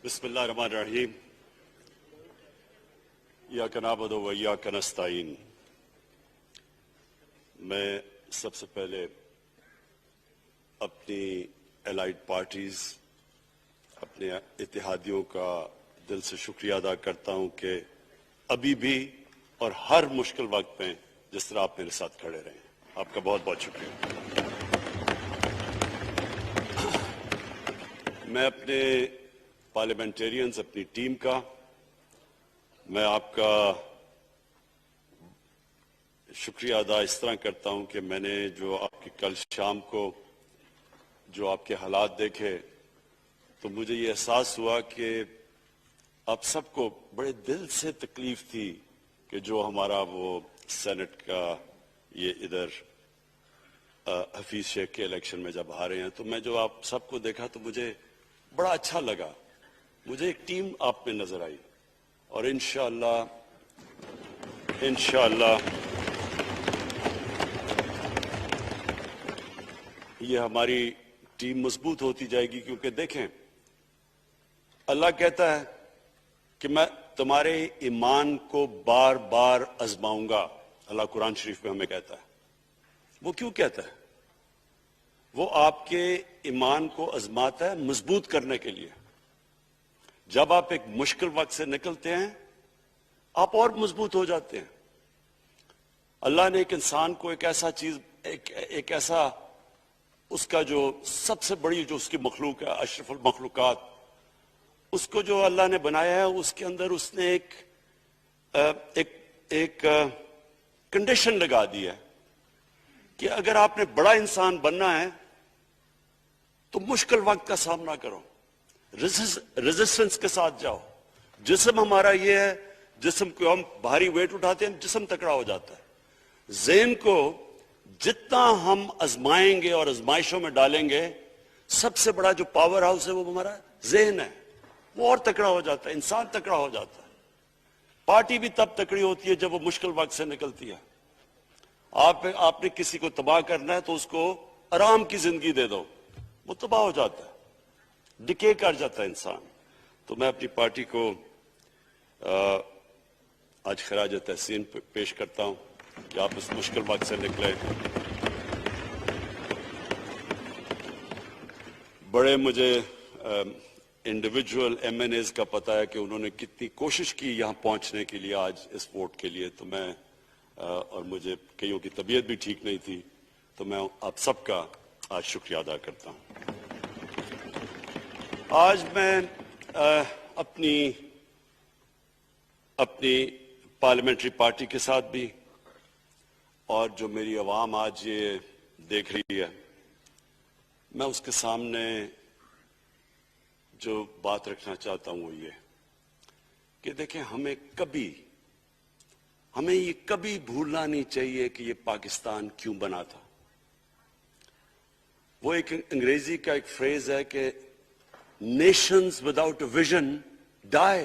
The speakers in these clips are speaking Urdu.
بسم اللہ الرحمن الرحیم ایاک نعبد و ایاک نستعین۔ میں سب سے پہلے اپنی الائڈ پارٹیز، اپنے اتحادیوں کا دل سے شکریہ ادا کرتا ہوں کہ ابھی بھی اور ہر مشکل وقت میں جس طرح آپ میرے ساتھ کھڑے رہے ہیں، آپ کا بہت بہت شکریہ۔ میں اپنے پارلیمنٹیرینز، اپنی ٹیم کا، میں آپ کا شکریہ ادا اس طرح کرتا ہوں کہ میں نے جو آپ کی کل شام کو جو آپ کے حالات دیکھے تو مجھے یہ احساس ہوا کہ آپ سب کو بڑے دل سے تکلیف تھی کہ جو ہمارا وہ سینٹ کا یہ ادھر حفیظ شیخ کے الیکشن میں جب ہارے ہیں، تو میں جو آپ سب کو دیکھا تو مجھے بڑا اچھا لگا، مجھے ایک ٹیم آپ میں نظر آئی، اور انشاءاللہ یہ ہماری ٹیم مضبوط ہوتی جائے گی، کیونکہ دیکھیں اللہ کہتا ہے کہ میں تمہارے ایمان کو بار بار آزماؤں گا۔ اللہ قرآن شریف میں ہمیں کہتا ہے۔ وہ کیوں کہتا ہے؟ وہ آپ کے ایمان کو آزماتا ہے مضبوط کرنے کے لیے۔ جب آپ ایک مشکل وقت سے نکلتے ہیں آپ اور مضبوط ہو جاتے ہیں۔ اللہ نے ایک انسان کو ایک ایسا چیز، ایک ایسا اس کا جو سب سے بڑی جو اس کی مخلوق ہے، اشرف المخلوقات، اس کو جو اللہ نے بنایا ہے، اس کے اندر اس نے ایک کنڈیشن لگا دی ہے کہ اگر آپ نے بڑا انسان بننا ہے تو مشکل وقت کا سامنا کرو، ریزسٹنس کے ساتھ جاؤ۔ جسم ہمارا یہ ہے، جسم کو ہم بھاری ویٹ اٹھاتے ہیں، جسم تکڑا ہو جاتا ہے۔ ذہن کو جتنا ہم آزمائیں گے اور آزمائشوں میں ڈالیں گے، سب سے بڑا جو پاور ہاؤس ہے وہ ہمارا ذہن ہے، وہ اور تکڑا ہو جاتا ہے، انسان تکڑا ہو جاتا ہے۔ پارٹی بھی تب تکڑی ہوتی ہے جب وہ مشکل وقت سے نکلتی ہے۔ آپ نے کسی کو تباہ کرنا ہے تو اس کو آرام کی زندگی دے دو، وہ تباہ ہو جاتا ہے، ڈکے کر جاتا ہے انسان۔ تو میں اپنی پارٹی کو آج خراج تحسین پیش کرتا ہوں کہ آپ اس مشکل وقت سے نکلے۔ بڑے مجھے انڈیویجول ایم این ایز کا پتا ہے کہ انہوں نے کتنی کوشش کی یہاں پہنچنے کے لیے، آج اس ووٹ کے لیے، تو میں اور مجھے کئیوں کی طبیعت بھی ٹھیک نہیں تھی، تو میں آپ سب کا آج شکریہ ادا کرتا ہوں۔ آج میں اپنی پارلیمنٹری پارٹی کے ساتھ بھی، اور جو میری عوام آج یہ دیکھ رہی ہے، میں اس کے سامنے جو بات رکھنا چاہتا ہوں وہ یہ کہ دیکھیں ہمیں یہ کبھی بھولنا نہیں چاہیے کہ یہ پاکستان کیوں بنا تھا۔ وہ ایک انگریزی کا ایک فریز ہے کہ نیشنز وداؤٹ اے ویژن ڈائی۔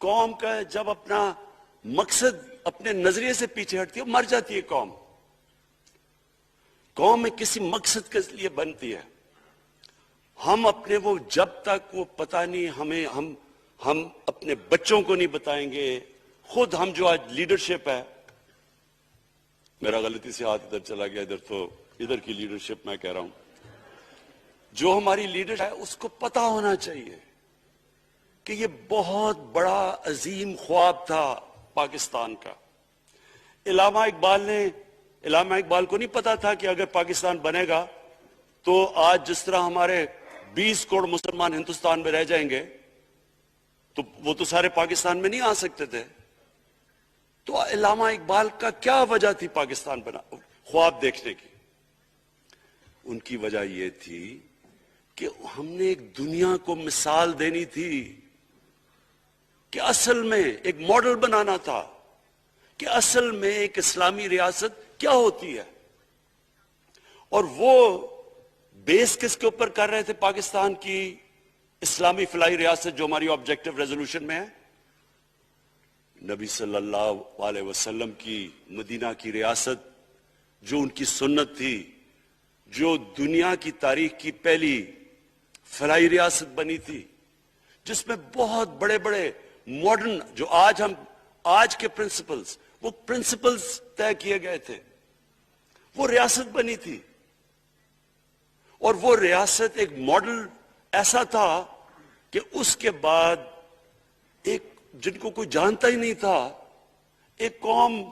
قوم کا جب اپنا مقصد اپنے نظریے سے پیچھے ہٹتی ہے مر جاتی ہے قوم۔ قوم میں کسی مقصد کے لیے بنتی ہے۔ ہم اپنے وہ جب تک وہ پتہ نہیں ہم اپنے بچوں کو نہیں بتائیں گے، خود ہم جو آج لیڈرشپ ہے، میرا غلطی سے ہاتھ ادھر چلا گیا، ادھر کی لیڈرشپ میں کہہ رہا ہوں، جو ہماری لیڈر ہے اس کو پتہ ہونا چاہیے کہ یہ بہت بڑا عظیم خواب تھا پاکستان کا۔ علامہ اقبال کو نہیں پتا تھا کہ اگر پاکستان بنے گا تو آج جس طرح ہمارے 20 کروڑ مسلمان ہندوستان میں رہ جائیں گے تو وہ تو سارے پاکستان میں نہیں آ سکتے تھے۔ تو علامہ اقبال کا کیا وجہ تھی پاکستان خواب دیکھنے کی؟ ان کی وجہ یہ تھی کہ ہم نے ایک دنیا کو مثال دینی تھی، کہ اصل میں ایک ماڈل بنانا تھا کہ اصل میں ایک اسلامی ریاست کیا ہوتی ہے۔ اور وہ بیس کس کے اوپر کر رہے تھے پاکستان کی اسلامی فلاحی ریاست جو ہماری آبجیکٹو ریزولوشن میں ہے؟ نبی صلی اللہ علیہ وسلم کی مدینہ کی ریاست، جو ان کی سنت تھی، جو دنیا کی تاریخ کی پہلی فلاحی ریاست بنی تھی، جس میں بہت بڑے بڑے ماڈرن جو آج کے پرنسپلز، وہ پرنسپلز طے کیے گئے تھے. وہ ریاست بنی تھی، اور وہ ریاست ایک ماڈل ایسا تھا کہ اس کے بعد ایک جن کو کوئی جانتا ہی نہیں تھا، ایک قوم،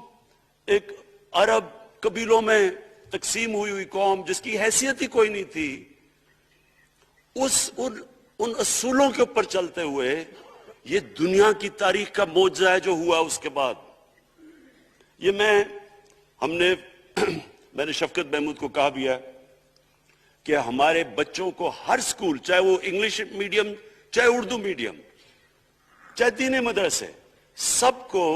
ایک عرب قبیلوں میں تقسیم ہوئی قوم جس کی حیثیت ہی کوئی نہیں تھی، ان اصولوں کے اوپر چلتے ہوئے یہ دنیا کی تاریخ کا معجزہ ہے جو ہوا اس کے بعد. یہ میں نے شفقت محمود کو کہا بھی ہے کہ ہمارے بچوں کو ہر سکول، چاہے وہ انگلش میڈیم، چاہے اردو میڈیم، چاہے دینی مدرسے، سب کو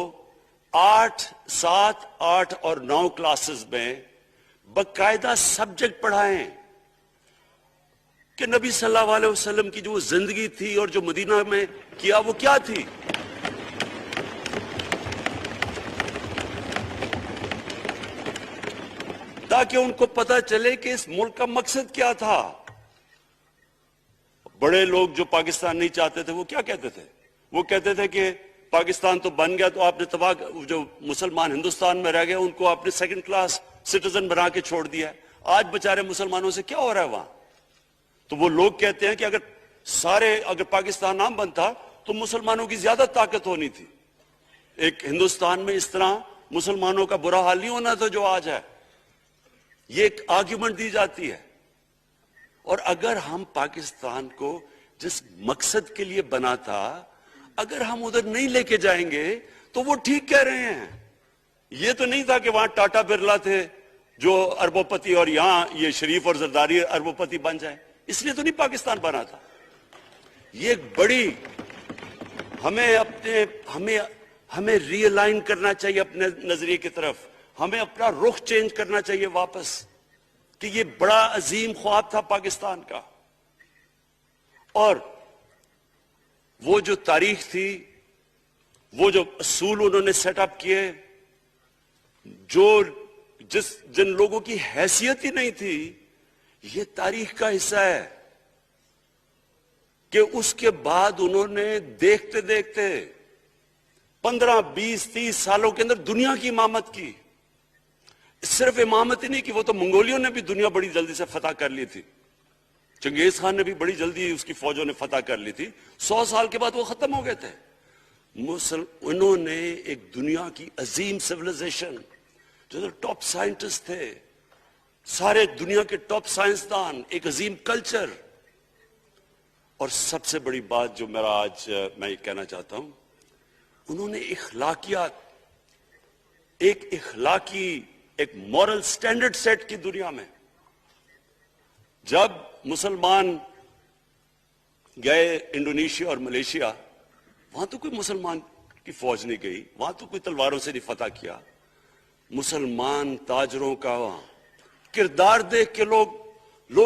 8، 7، 8 اور 9 کلاسز میں باقاعدہ سبجیکٹ پڑھائیں کہ نبی صلی اللہ علیہ وسلم کی جو زندگی تھی اور جو مدینہ میں کیا وہ کیا تھی. تاکہ ان کو پتہ چلے کہ اس ملک کا مقصد کیا تھا. بڑے لوگ جو پاکستان نہیں چاہتے تھے وہ کیا کہتے تھے؟ وہ کہتے تھے کہ پاکستان تو بن گیا تو آپ نے تباہ، جو مسلمان ہندوستان میں رہ گئے ان کو آپ نے سیکنڈ کلاس سٹیزن بنا کے چھوڑ دیا ہے. آج بیچارے مسلمانوں سے کیا ہو رہا ہے وہاں؟ تو وہ لوگ کہتے ہیں کہ اگر پاکستان نہ بنتا تو مسلمانوں کی زیادہ طاقت ہونی تھی. ایک ہندوستان میں اس طرح مسلمانوں کا برا حال نہیں ہونا تھا جو آج ہے. یہ ایک آرگیومنٹ دی جاتی ہے. اور اگر ہم پاکستان کو جس مقصد کے لیے بنا تھا اگر ہم ادھر نہیں لے کے جائیں گے تو وہ ٹھیک کہہ رہے ہیں. یہ تو نہیں تھا کہ وہاں ٹاٹا برلا تھے جو اربوں پتی اور یہاں یہ شریف اور زرداری اربوں پتی بن جائیں. اس لیے تو نہیں پاکستان بنا تھا. یہ ایک بڑی ہمیں ری الائن کرنا چاہیے اپنے نظریے کی طرف. ہمیں اپنا رخ چینج کرنا چاہیے واپس کہ یہ بڑا عظیم خواب تھا پاکستان کا. اور وہ جو تاریخ تھی، وہ جو اصول انہوں نے سیٹ اپ کیے، جن لوگوں کی حیثیت ہی نہیں تھی، یہ تاریخ کا حصہ ہے کہ اس کے بعد انہوں نے دیکھتے دیکھتے 15، 20، 30 سالوں کے اندر دنیا کی امامت کی. صرف امامت ہی نہیں کہ وہ تو منگولیوں نے بھی دنیا بڑی جلدی سے فتح کر لی تھی. چنگیز خان نے بھی بڑی جلدی اس کی فوجوں نے فتح کر لی تھی. 100 سال کے بعد وہ ختم ہو گئے تھے. انہوں نے ایک دنیا کی عظیم سیویلائزیشن، جو ٹاپ سائنٹسٹ تھے، سارے دنیا کے ٹاپ سائنسدان، ایک عظیم کلچر. اور سب سے بڑی بات جو میں یہ کہنا چاہتا ہوں، انہوں نے اخلاقیات، ایک مورل سٹینڈرڈ سیٹ کی دنیا میں. جب مسلمان گئے انڈونیشیا اور ملیشیا، وہاں تو کوئی مسلمان کی فوج نہیں گئی، وہاں تو کوئی تلواروں سے نہیں فتح کیا. مسلمان تاجروں کا وہاں کردار دیکھ کے لوگ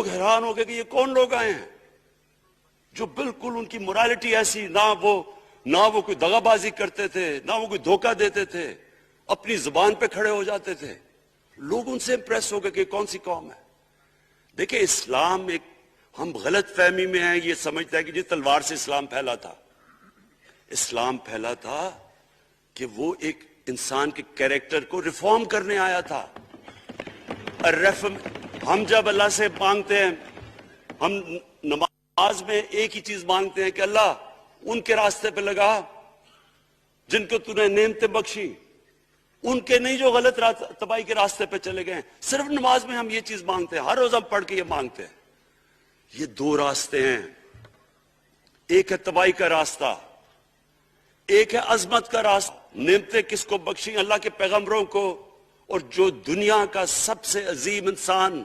حیران ہو گئے کہ یہ کون لوگ آئے ہیں جو بالکل ان کی morality ایسی، نہ وہ کوئی دغا بازی کرتے تھے، نہ وہ کوئی دھوکہ دیتے تھے، اپنی زبان پہ کھڑے ہو جاتے تھے. لوگ ان سے امپریس ہو گئے کہ کون سی قوم ہے. دیکھیں اسلام ہم غلط فہمی میں ہیں، یہ سمجھتا ہے کہ تلوار سے اسلام پھیلا تھا. اسلام پھیلا تھا کہ وہ ایک انسان کے کیریکٹر کو ریفارم کرنے آیا تھا. ہم جب اللہ سے مانگتے ہیں، ہم نماز میں ایک ہی چیز مانگتے ہیں کہ اللہ ان کے راستے پہ لگا جن کو تو نے نعمتیں بخشی، ان کے نہیں جو غلط تباہی کے راستے پہ چلے گئے. صرف نماز میں ہم یہ چیز مانگتے ہیں، ہر روز ہم پڑھ کے یہ مانگتے ہیں. یہ 2 راستے ہیں، ایک ہے تباہی کا راستہ، ایک ہے عظمت کا راستہ. نعمتیں کس کو بخشی؟ اللہ کے پیغمبروں کو. اور جو دنیا کا سب سے عظیم انسان،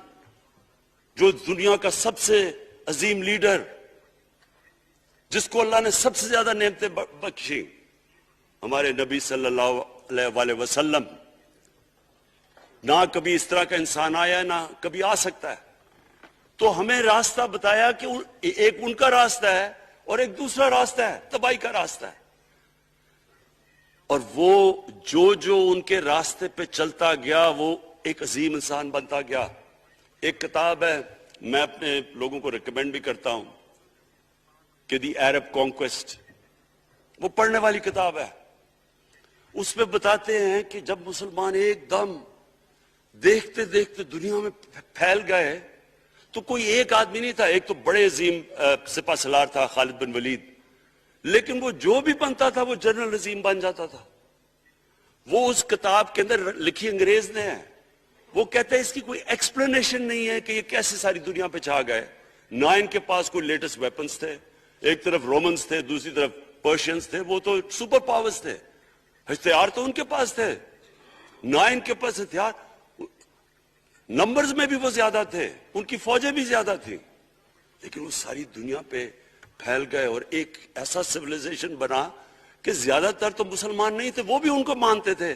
جو دنیا کا سب سے عظیم لیڈر، جس کو اللہ نے سب سے زیادہ نعمتیں بخشی، ہمارے نبی صلی اللہ علیہ وسلم. نہ کبھی اس طرح کا انسان آیا، نہ کبھی آ سکتا ہے. تو ہمیں راستہ بتایا کہ ایک ان کا راستہ ہے اور ایک دوسرا راستہ ہے، تباہی کا راستہ ہے. اور وہ جو ان کے راستے پہ چلتا گیا وہ ایک عظیم انسان بنتا گیا. ایک کتاب ہے، میں اپنے لوگوں کو ریکمینڈ بھی کرتا ہوں کہ دی عرب کانکویسٹ، وہ پڑھنے والی کتاب ہے. اس میں بتاتے ہیں کہ جب مسلمان ایک دم دیکھتے دیکھتے دنیا میں پھیل گئے تو کوئی ایک آدمی نہیں تھا. ایک تو بڑے عظیم سپہ سالار تھا خالد بن ولید، لیکن وہ جو بھی بنتا تھا وہ جنرل عظیم بن جاتا تھا. وہ اس کتاب کے اندر لکھی انگریز نے ہے. وہ کہتے ہیں اس کی کوئی ایکسپلینیشن نہیں ہے کہ یہ کیسے ساری دنیا پہ چھا گئے. نہ ان کے پاس کوئی لیٹسٹ ویپنز تھے، ایک طرف رومنز تھے، دوسری طرف پرشینز تھے، وہ تو سپر پاورز تھے. ہتھیار تو ان کے پاس تھے، نہ ان کے پاس ہتھیار، نمبرز میں بھی وہ زیادہ تھے، ان کی فوجیں بھی زیادہ تھیں، لیکن وہ ساری دنیا پہ پھیل گئے اور ایک ایسا سیویلائزیشن بنا کہ زیادہ تر تو مسلمان نہیں تھے، وہ بھی ان کو مانتے تھے،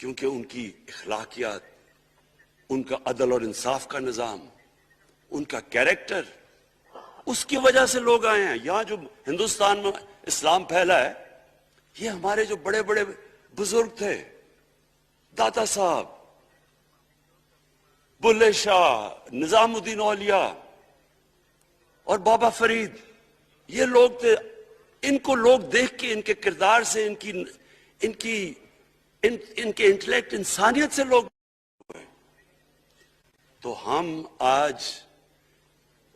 کیونکہ ان کی اخلاقیات، ان کا عدل اور انصاف کا نظام، ان کا کیریکٹر، اس کی وجہ سے لوگ آئے ہیں. یہاں جو ہندوستان میں اسلام پھیلا ہے، یہ ہمارے جو بڑے بڑے بزرگ تھے، داتا صاحب، بلے شاہ، نظام الدین اولیاء اور بابا فرید، یہ لوگ تھے. ان کو لوگ دیکھ کے، ان کے کردار سے، ان کے انٹلیکٹ، انسانیت سے لوگ. تو ہم آج،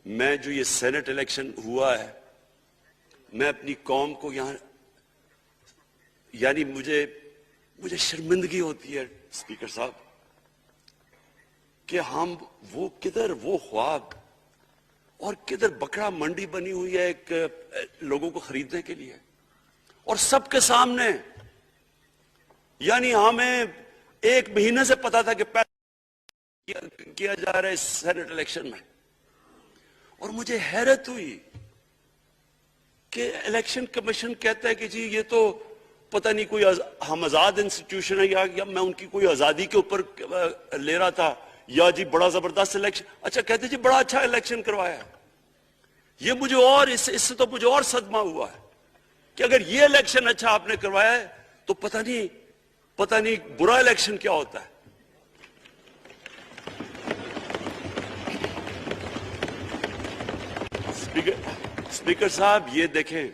میں جو یہ سینٹ الیکشن ہوا ہے، میں اپنی قوم کو یہاں، یعنی مجھے شرمندگی ہوتی ہے اسپیکر صاحب کہ ہم وہ کدھر وہ خواب اور کدھر بکرا منڈی بنی ہوئی ہے ایک لوگوں کو خریدنے کے لیے، اور سب کے سامنے. یعنی ہمیں ایک مہینے سے پتا تھا کہ کیا جا رہا ہے اس سینٹ الیکشن میں، اور مجھے حیرت ہوئی کہ الیکشن کمیشن کہتا ہے کہ جی یہ تو پتہ نہیں کوئی ہم آزاد انسٹیٹیوشن ہے، یا میں ان کی کوئی آزادی کے اوپر لے رہا تھا، یا جی بڑا زبردست الیکشن. اچھا کہتے جی بڑا اچھا الیکشن کروایا. یہ مجھے اور اس سے تو مجھے اور صدمہ ہوا ہے کہ اگر یہ الیکشن اچھا آپ نے کروایا ہے تو پتہ نہیں برا الیکشن کیا ہوتا ہے. اسپیکر صاحب یہ دیکھیں،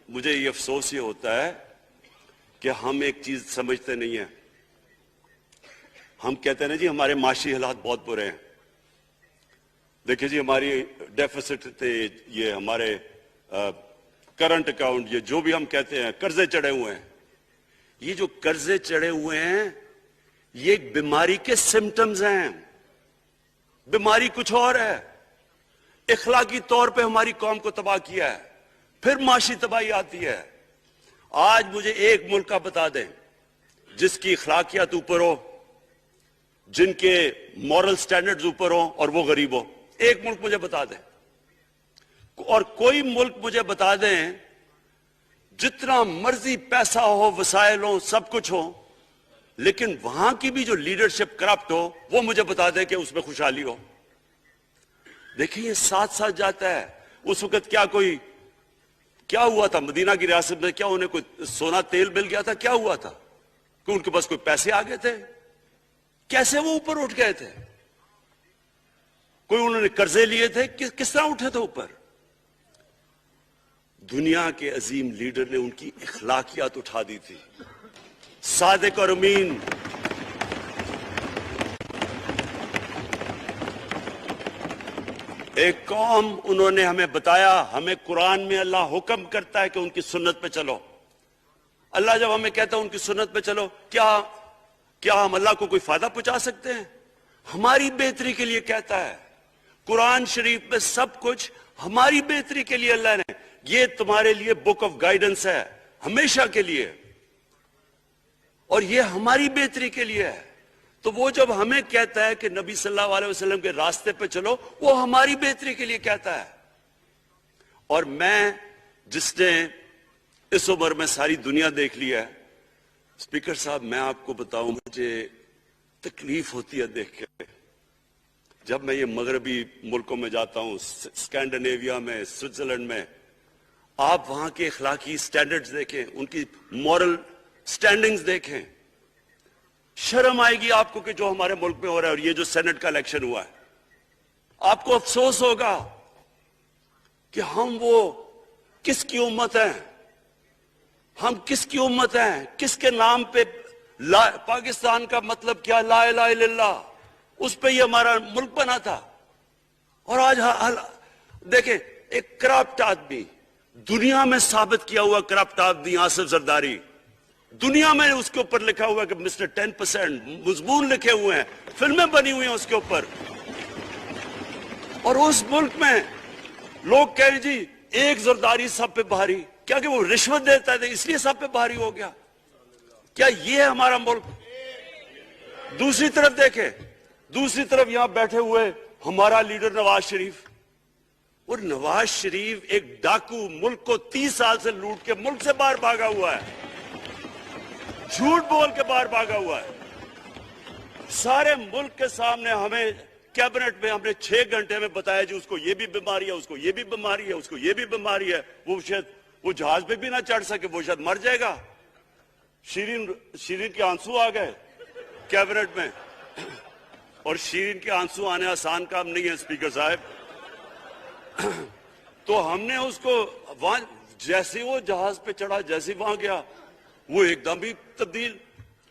مجھے یہ افسوس یہ ہوتا ہے کہ ہم ایک چیز سمجھتے نہیں ہیں. ہم کہتے ہیں نا جی ہمارے معاشی حالات بہت برے ہیں. دیکھیں جی ہماری ڈیفیسٹ تھے، یہ ہمارے کرنٹ اکاؤنٹ، یہ جو بھی ہم کہتے ہیں، قرضے چڑھے ہوئے ہیں. یہ جو قرضے چڑھے ہوئے ہیں یہ ایک بیماری کے سمٹمز ہیں. بیماری کچھ اور ہے. اخلاقی طور پہ ہماری قوم کو تباہ کیا ہے، پھر معاشی تباہی آتی ہے. آج مجھے ایک ملک کا بتا دیں جس کی اخلاقیات اوپر ہو، جن کے مورل سٹینڈرڈز اوپر ہوں اور وہ غریب ہو. ایک ملک مجھے بتا دیں، اور کوئی ملک مجھے بتا دیں جتنا مرضی پیسہ ہو، وسائل ہو، سب کچھ ہو، لیکن وہاں کی بھی جو لیڈرشپ کرپٹ ہو، وہ مجھے بتا دیں کہ اس میں خوشحالی ہو. دیکھیں یہ ساتھ ساتھ جاتا ہے. اس وقت کیا ہوا تھا مدینہ کی ریاست میں؟ کیا انہیں کوئی سونا تیل مل گیا تھا؟ کیا ہوا تھا کہ ان کے پاس کوئی پیسے آ گئے تھے؟ کیسے وہ اوپر اٹھ گئے تھے؟ کوئی انہوں نے قرضے لیے تھے؟ کس طرح اٹھے تھے اوپر؟ دنیا کے عظیم لیڈر نے ان کی اخلاقیات اٹھا دی تھی. صادق اور امین، ایک قوم انہوں نے ہمیں بتایا. ہمیں قرآن میں اللہ حکم کرتا ہے کہ ان کی سنت پہ چلو. اللہ جب ہمیں کہتا ہے ان کی سنت پہ چلو، کیا ہم اللہ کو کوئی فائدہ پہنچا سکتے ہیں؟ ہماری بہتری کے لیے کہتا ہے. قرآن شریف میں سب کچھ ہماری بہتری کے لیے اللہ نے، یہ تمہارے لیے بک آف گائیڈنس ہے ہمیشہ کے لیے، اور یہ ہماری بہتری کے لیے ہے. تو وہ جب ہمیں کہتا ہے کہ نبی صلی اللہ علیہ وسلم کے راستے پہ چلو، وہ ہماری بہتری کے لیے کہتا ہے. اور میں جس نے اس عمر میں ساری دنیا دیکھ لی ہے، اسپیکر صاحب میں آپ کو بتاؤں، مجھے تکلیف ہوتی ہے دیکھ کے. جب میں یہ مغربی ملکوں میں جاتا ہوں، اسکینڈینیویا میں، سوئٹزرلینڈ میں، آپ وہاں کے اخلاقی سٹینڈرڈز دیکھیں، ان کی مورل سٹینڈنگز دیکھیں، شرم آئے گی آپ کو کہ جو ہمارے ملک میں ہو رہا ہے. اور یہ جو سینٹ کا الیکشن ہوا ہے، آپ کو افسوس ہوگا کہ ہم وہ کس کی امت ہیں، ہم کس کی امت ہیں، کس کے نام پہ پاکستان کا مطلب کیا، لا الہ الا اللہ، اس پہ یہ ہمارا ملک بنا تھا۔ اور آج دیکھیں ایک کرپٹ آدمی، دنیا میں ثابت کیا ہوا کرپٹ آدمی آصف زرداری، دنیا میں اس کے اوپر لکھا ہوا کہ مسٹر 10%، مضمون لکھے ہوئے ہیں، فلمیں بنی ہوئی ہیں اس کے اوپر، اور اس ملک میں لوگ کہیں جی ایک زرداری سب پہ بھاری، کیا کہ وہ رشوت دیتا ہے اس لیے سب پہ بھاری ہو گیا؟ کیا یہ ہے ہمارا ملک؟ دوسری طرف دیکھیں، دوسری طرف یہاں بیٹھے ہوئے ہمارا لیڈر نواز شریف، اور نواز شریف ایک ڈاکو، ملک کو 30 سال سے لوٹ کے ملک سے باہر بھاگا ہوا ہے، جھوٹ بول کے باہر بھاگا ہوا ہے، سارے ملک کے سامنے ہمیں کیبنٹ میں ہم نے 6 گھنٹے میں بتایا جی اس کو یہ بھی بیماری ہے، اس کو یہ بھی بیماری ہے، اس کو یہ بھی بیماری ہے، وہ شاید وہ جہاز پہ بھی نہ چڑھ سکے، وہ شاید مر جائے گا۔ شیرین کے آنسو آ گئے کیبنٹ میں، اور شیرین کے آنسو آنے آسان کام نہیں ہے اسپیکر صاحب۔ تو ہم نے اس کو وہاں جیسے وہ جہاز پہ چڑھا، جیسے وہاں گیا وہ ایک دم بھی تبدیل،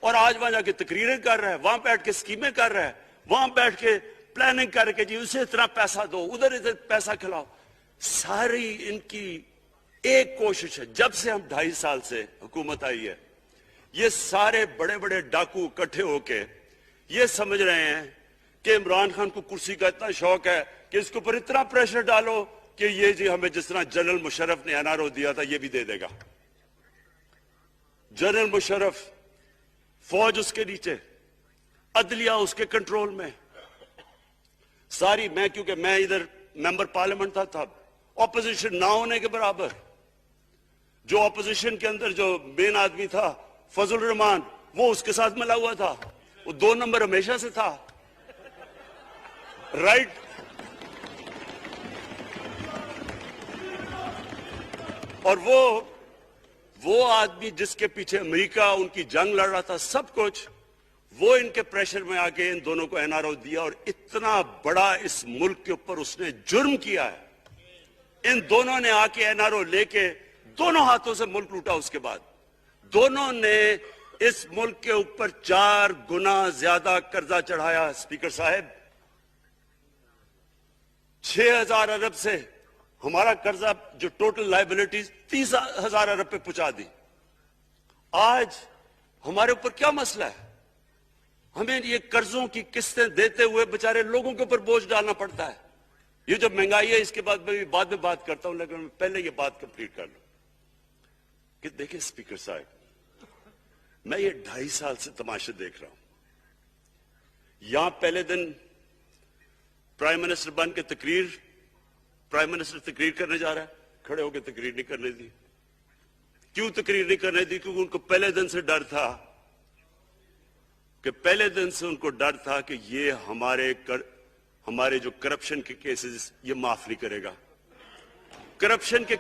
اور آج وہاں جا کے تقریریں کر رہا ہے، وہاں بیٹھ کے اسکیمیں کر رہا ہے، وہاں بیٹھ کے پلاننگ کر کے جی اسے اتنا پیسہ دو، ادھر پیسہ کھلاؤ۔ ساری ان کی ایک کوشش ہے، جب سے ہم 2.5 سال سے حکومت آئی ہے، یہ سارے بڑے بڑے ڈاکو اکٹھے ہو کے یہ سمجھ رہے ہیں کہ عمران خان کو کرسی کا اتنا شوق ہے کہ اس کے اوپر اتنا پریشر ڈالو کہ یہ جی ہمیں جس طرح جنرل مشرف نے NRO دیا تھا یہ بھی دے دے گا۔ جنرل مشرف، فوج اس کے نیچے، عدلیہ اس کے کنٹرول میں، ساری کیونکہ میں ادھر ممبر پارلیمنٹ تھا اپوزیشن نہ ہونے کے برابر، جو اپوزیشن کے اندر جو مین آدمی تھا فضل الرحمان، وہ اس کے ساتھ ملا ہوا تھا، وہ 2 نمبر ہمیشہ سے تھا، رائٹ۔ اور وہ آدمی جس کے پیچھے امریکہ ان کی جنگ لڑ رہا تھا، سب کچھ وہ ان کے پریشر میں آ کے ان دونوں کو NRO دیا، اور اتنا بڑا اس ملک کے اوپر اس نے جرم کیا ہے۔ ان دونوں نے آ کے NRO لے کے دونوں ہاتھوں سے ملک لوٹا، اس کے بعد دونوں نے اس ملک کے اوپر 4 گنا زیادہ قرضہ چڑھایا۔ اسپیکر صاحب 6,000 ارب سے ہمارا قرضہ جو ٹوٹل لائبلٹیز 30,000 ارب پہ پہنچا دی۔ آج ہمارے اوپر کیا مسئلہ ہے؟ ہمیں یہ قرضوں کی قسطیں دیتے ہوئے بیچارے لوگوں کے اوپر بوجھ ڈالنا پڑتا ہے۔ یہ جو مہنگائی ہے اس کے بعد میں بعد میں بات کرتا ہوں، لیکن پہلے یہ بات کمپلیٹ کر لوں کہ دیکھیں اسپیکر صاحب، میں یہ 2.5 سال سے تماشے دیکھ رہا ہوں۔ یہاں پہلے دن پرائم منسٹر بن کے پرائم منسٹر تقریر کرنے جا رہا ہے، کھڑے ہو کے تقریر نہیں کرنے دی۔ کیوں تقریر نہیں کرنے دی؟ کیونکہ ان کو پہلے دن سے ڈر تھا کہ یہ ہمارے جو کرپشن کے کیسز یہ معاف نہیں کرے گا۔ کرپشن کے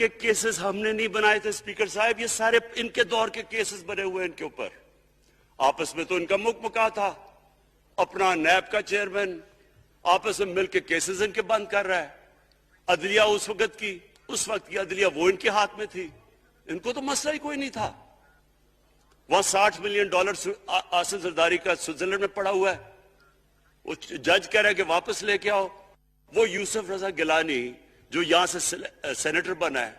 کیسز ہم نے نہیں بنائے تھے اسپیکر صاحب، یہ سارے ان کے دور کے کیسز بنے ہوئے ان کے اوپر۔ آپس میں تو ان کا مکا تھا، اپنا نیب کا چیئرمین آپس میں مل کے کیسز ان کے بند کر رہا ہے۔ عدلیہ اس وقت کی عدلیہ وہ ان کے ہاتھ میں تھی، ان کو تو مسئلہ ہی کوئی نہیں تھا۔ وہاں $60 ملین آصف زرداری کا سوئٹزرلینڈ میں پڑا ہوا ہے، وہ جج کہہ رہا ہے کہ واپس لے کے آؤ۔ وہ یوسف رضا گیلانی جو یہاں سے سینیٹر بنا ہے،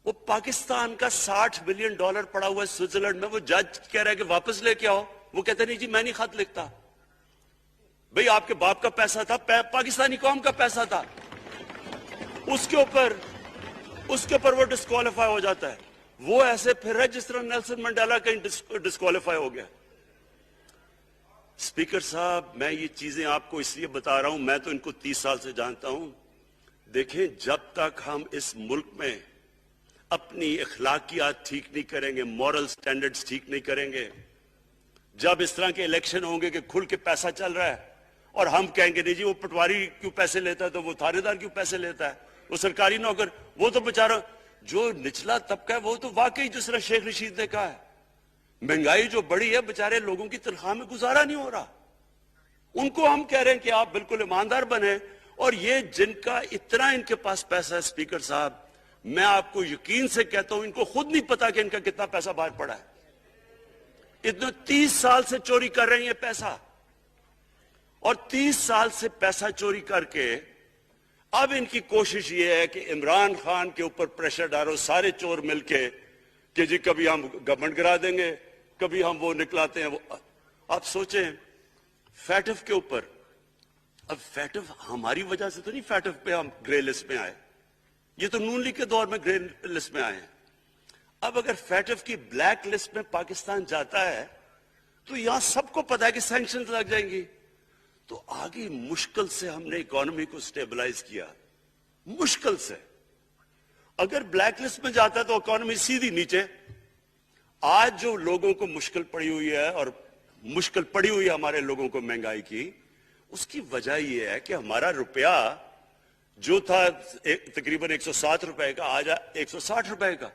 وہ پاکستان کا $60 ملین پڑا ہوا ہے سوئٹزرلینڈ میں، وہ جج کہہ رہا ہے کہ واپس لے کے آؤ، وہ کہتے نہیں جی میں نہیں خط لکھتا۔ بھئی آپ کے باپ کا پیسہ تھا، پاکستانی قوم کا پیسہ تھا، اس کے اوپر وہ ڈسکوالیفائی ہو جاتا ہے۔ وہ ایسے پھر ہے جس طرح نیلسن منڈیلا کا ڈسکوالیفائی ہو گیا۔ اسپیکر صاحب میں یہ چیزیں آپ کو اس لیے بتا رہا ہوں، میں تو ان کو 30 سال سے جانتا ہوں۔ دیکھیں جب تک ہم اس ملک میں اپنی اخلاقیات ٹھیک نہیں کریں گے، مورل سٹینڈرڈز ٹھیک نہیں کریں گے، جب اس طرح کے الیکشن ہوں گے کہ کھل کے پیسہ چل رہا ہے اور ہم کہیں گے نہیں جی وہ پٹواری کیوں پیسے لیتا ہے، تو وہ تھانے دار کیوں پیسے لیتا ہے، وہ سرکاری نوکر، وہ تو بیچارہ جو نچلا طبقہ ہے وہ تو واقعی جس طرح شیخ رشید نے کہا ہے، مہنگائی جو بڑی ہے بیچارے لوگوں کی تنخواہ میں گزارا نہیں ہو رہا۔ ان کو ہم کہہ رہے ہیں کہ آپ بالکل ایماندار بنے. اور یہ جن کا اتنا ان کے پاس پیسہ ہے اسپیکر صاحب, میں آپ کو یقین سے کہتا ہوں ان کو خود نہیں پتا کہ ان کا کتنا پیسہ باہر پڑا ہے. اتنے 30 سال سے چوری کر رہے ہیں یہ پیسہ, اور 30 سال سے پیسہ چوری کر کے اب ان کی کوشش یہ ہے کہ عمران خان کے اوپر پریشر ڈالو سارے چور مل کے کہ جی کبھی ہم گورنمنٹ گرا دیں گے, کبھی ہم وہ نکلاتے ہیں وہ. آپ سوچیں فیٹف کے اوپر, اب فیٹف ہماری وجہ سے تو نہیں فیٹف پہ ہم گرے لسٹ میں آئے, یہ تو نون لیگ کے دور میں گرے لسٹ میں آئے ہیں. اب اگر فیٹف کی بلیک لسٹ میں پاکستان جاتا ہے تو یہاں سب کو پتا ہے کہ سینکشنز لگ جائیں گی. تو آگے مشکل سے ہم نے اکانومی کو سٹیبلائز کیا, مشکل سے. اگر بلیک لسٹ میں جاتا ہے تو اکانومی سیدھی نیچے. آج جو لوگوں کو مشکل پڑی ہوئی ہے, اور مشکل پڑی ہوئی ہے ہمارے لوگوں کو مہنگائی کی, اس کی وجہ یہ ہے کہ ہمارا روپیہ جو تھا تقریباً 107 روپے کا, آج 160 روپے کا.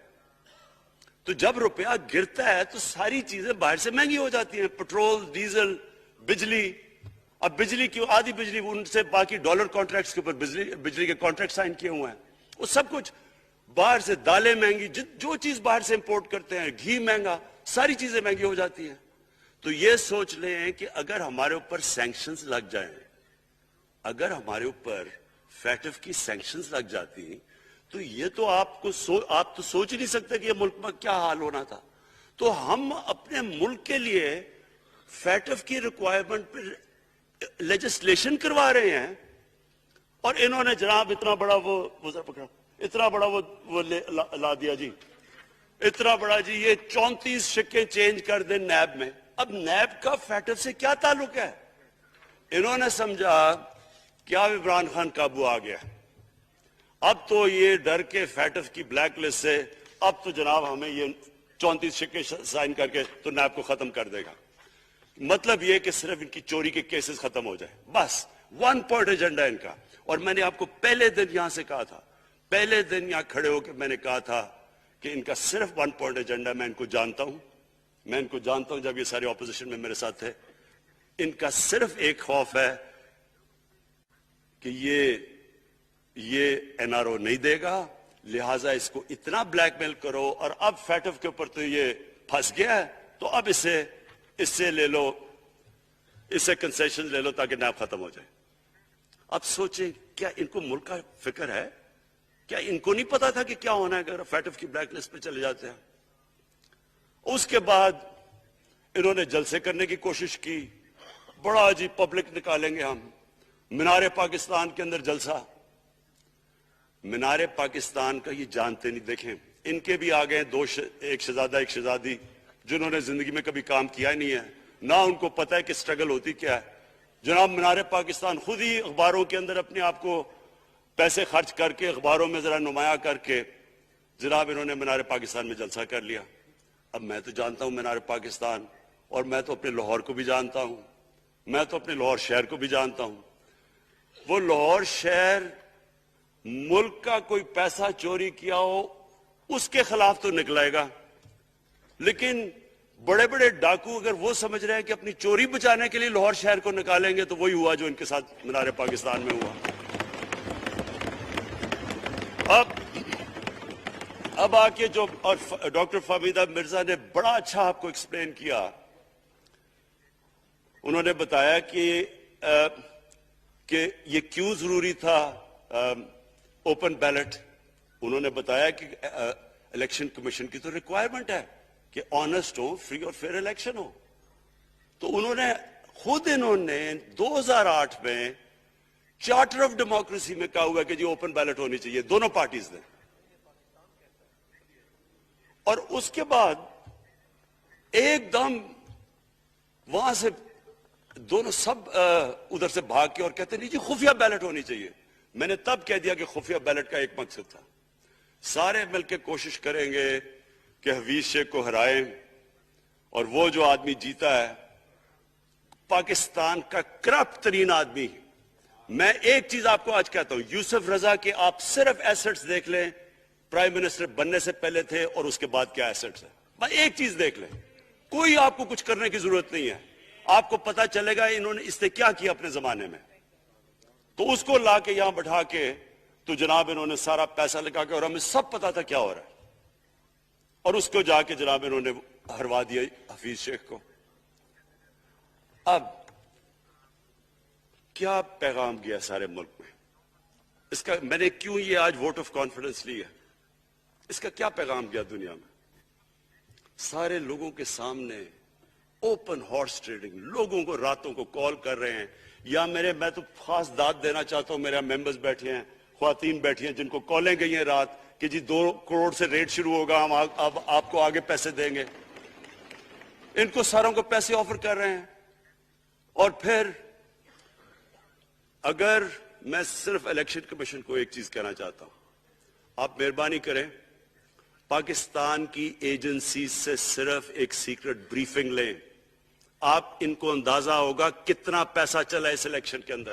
تو جب روپیہ گرتا ہے تو ساری چیزیں باہر سے مہنگی ہو جاتی ہیں, پٹرول, ڈیزل, بجلی. اب بجلی کی آدھی بجلی ان سے باقی ڈالر کانٹریکٹس کے اوپر بجلی کے کانٹریکٹ سائن کیے ہوئے ہیں, وہ سب کچھ باہر سے. دالیں مہنگی, جو چیز باہر سے امپورٹ کرتے ہیں, گھی مہنگا, ساری چیزیں مہنگی ہو جاتی ہیں. تو یہ سوچ لیں کہ اگر ہمارے اوپر سینکشنز لگ جائیں, اگر ہمارے اوپر فیٹف کی سینکشنز لگ جاتی تو یہ تو آپ تو سوچ ہی نہیں سکتے کہ یہ ملک میں کیا حال ہونا تھا. تو ہم اپنے ملک کے لیے فیٹف کی ریکوائرمنٹ پر لیجسلیشن کروا رہے ہیں, اور انہوں نے جناب اتنا بڑا اتنا بڑا وہ لا دیا جی, اتنا بڑا جی, یہ 34 شکیں چینج کر دیں نیب میں. اب نیب کا فیٹف سے کیا تعلق ہے؟ انہوں نے سمجھا کہ اب عمران خان قابو آ گیا, اب تو یہ ڈر کے فیٹف کی بلیک لسٹ سے اب تو جناب ہمیں یہ 34 شکیں سائن کر کے تو نیب کو ختم کر دے گا. مطلب یہ کہ صرف ان کی چوری کے کیسز ختم ہو جائے, بس 1 پوائنٹ ایجنڈا ان کا. اور میں نے آپ کو پہلے دن یہاں سے کہا تھا, پہلے دن یہاں کھڑے ہو کے میں نے کہا تھا کہ ان کا صرف 1 پوائنٹ ایجنڈا. میں ان کو جانتا ہوں, جب یہ سارے اپوزیشن میں میرے ساتھ تھے. ان کا صرف ایک خوف ہے کہ یہ این آر او نہیں دے گا, لہٰذا اس کو اتنا بلیک میل کرو. اور اب فیٹف کے اوپر تو یہ پھنس گیا ہے, تو اب اس سے لے لو, اس سے کنسیشن لے لو تاکہ نیب ختم ہو جائے. اب سوچیں, کیا ان کو ملک کا فکر ہے؟ کیا ان کو نہیں پتا تھا کہ کیا ہونا ہے اگر فیٹف کی بلیک لسٹ پہ چلے جاتے ہیں؟ اس کے بعد انہوں نے جلسے کرنے کی کوشش کی, بڑا جی پبلک نکالیں گے ہم, مینار پاکستان کے اندر جلسہ. مینار پاکستان کا یہ جانتے نہیں. دیکھیں ان کے بھی آ گئے ایک شہزادہ ایک شہزادی جنہوں نے زندگی میں کبھی کام کیا ہی نہیں ہے, نہ ان کو پتہ ہے کہ سٹرگل ہوتی کیا ہے. جناب مینار پاکستان خود ہی اخباروں کے اندر اپنے آپ کو پیسے خرچ کر کے اخباروں میں ذرا نمایاں کر کے جناب انہوں نے مینار پاکستان میں جلسہ کر لیا. اب میں تو جانتا ہوں مینار پاکستان, اور میں تو اپنے لاہور کو بھی جانتا ہوں, میں تو اپنے لاہور شہر کو بھی جانتا ہوں. وہ لاہور شہر ملک کا کوئی پیسہ چوری کیا ہو اس کے خلاف تو نکلائے گا, لیکن بڑے بڑے ڈاکو اگر وہ سمجھ رہے ہیں کہ اپنی چوری بچانے کے لیے لاہور شہر کو نکالیں گے تو وہی ہوا جو ان کے ساتھ مینار پاکستان میں ہوا. اب آ کے جو اور ڈاکٹر فہمیدہ مرزا نے بڑا اچھا آپ کو ایکسپلین کیا. انہوں نے بتایا کہ یہ کیوں ضروری تھا اوپن بیلٹ. انہوں نے بتایا کہ الیکشن کمیشن کی تو ریکوائرمنٹ ہے کہ آنسٹ ہو, فری اور فیئر الیکشن ہو. تو انہوں نے 2008 میں چارٹر آف ڈیموکریسی میں کہا ہوا کہ جی اوپن بیلٹ ہونی چاہیے دونوں پارٹیز نے. اور اس کے بعد ایک دم وہاں سے دونوں سب ادھر سے بھاگ کے اور کہتے نہیں جی خفیہ بیلٹ ہونی چاہیے. میں نے تب کہہ دیا کہ خفیہ بیلٹ کا ایک مقصد تھا, سارے مل کے کوشش کریں گے کہ حفیظ شیخ کو ہرائیں, اور وہ جو آدمی جیتا ہے پاکستان کا کرپٹ ترین آدمی. میں ایک چیز آپ کو آج کہتا ہوں, یوسف رضا کے آپ صرف ایسٹس دیکھ لیں, پرائم منسٹر بننے سے پہلے تھے اور اس کے بعد کیا ایسٹس ہے. بس ایک چیز دیکھ لیں, کوئی آپ کو کچھ کرنے کی ضرورت نہیں ہے. آپ کو پتا چلے گا انہوں نے اس نے کیا کیا اپنے زمانے میں. تو اس کو لا کے یہاں بٹھا کے تو جناب انہوں نے سارا پیسہ لگا کے, اور ہمیں سب پتا تھا کیا ہو رہا ہے, اور اس کو جا کے جناب انہوں نے ہروا دیا حفیظ شیخ کو. اب کیا پیغام گیا سارے ملک میں اس کا؟ میں نے کیوں یہ آج ووٹ آف کانفیڈنس لی ہے, اس کا کیا پیغام گیا دنیا میں؟ سارے لوگوں کے سامنے اوپن ہارس ٹریڈنگ, لوگوں کو راتوں کو کال کر رہے ہیں, یا میں تو خاص داد دینا چاہتا ہوں, میرے ممبرز بیٹھے ہیں, خواتین بیٹھی ہیں جن کو کالیں گئی ہیں رات کہ جی 2 کروڑ سے ریٹ شروع ہوگا, ہم اب آپ کو آگے پیسے دیں گے. ان کو ساروں کو پیسے آفر کر رہے ہیں. اور پھر اگر میں صرف الیکشن کمیشن کو ایک چیز کہنا چاہتا ہوں, آپ مہربانی کریں پاکستان کی ایجنسی سے صرف ایک سیکرٹ بریفنگ لیں, آپ ان کو اندازہ ہوگا کتنا پیسہ چلا اس الیکشن کے اندر,